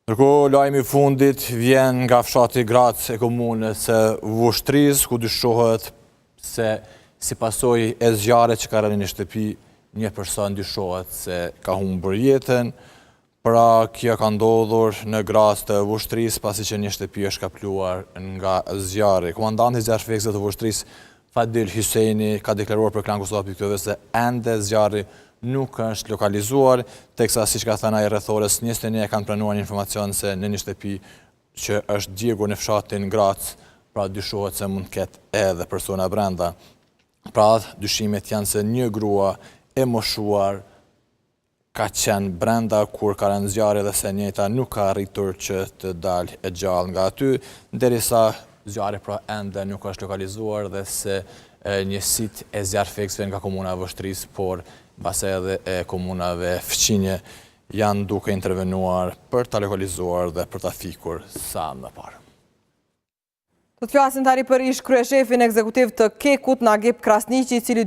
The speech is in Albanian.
Ndërkohë, lajmi i fundit vjen nga fshati Grac e komunës së Vushtrisë, ku dyshohet se si pasojë e zjarrit që ka rënë në shtëpi, një person dyshohet se ka humbur jetën. Pra, kjo ka ndodhur në Grac të Vushtrisë pasi që një shtëpi është kapluar nga zjarri. Komandanti i zjarrfeksit të Vushtrisë, Fadil Hyseini, ka deklaruar për Klan Kosova Pikëve se ende zjarri nuk është lokalizuar, teksa siç ka thënë ai rreth orës 21 kanë pranuar informacion se në një shtëpi që është djegur në fshatin Grac, pra dyshohet se mund të ketë edhe persona brenda. Pra, dyshimet janë se një grua e moshuar ka qenë brenda kur ka rënë zjarri dhe se njëjta nuk ka arritur që të dalë e gjallë nga aty, derisa zjarri pra ende nuk është lokalizuar dhe se njësitë e zjarrfeksëve nga komuna e Vushtrisë, por mbase edhe e komunave fqinje janë duke intervenuar për ta lokalizuar dhe për ta fikur sa më parë. Do të flasim tani për ish kryeshefin ekzekutiv të Kekut, Nagip Krasniqi, i cili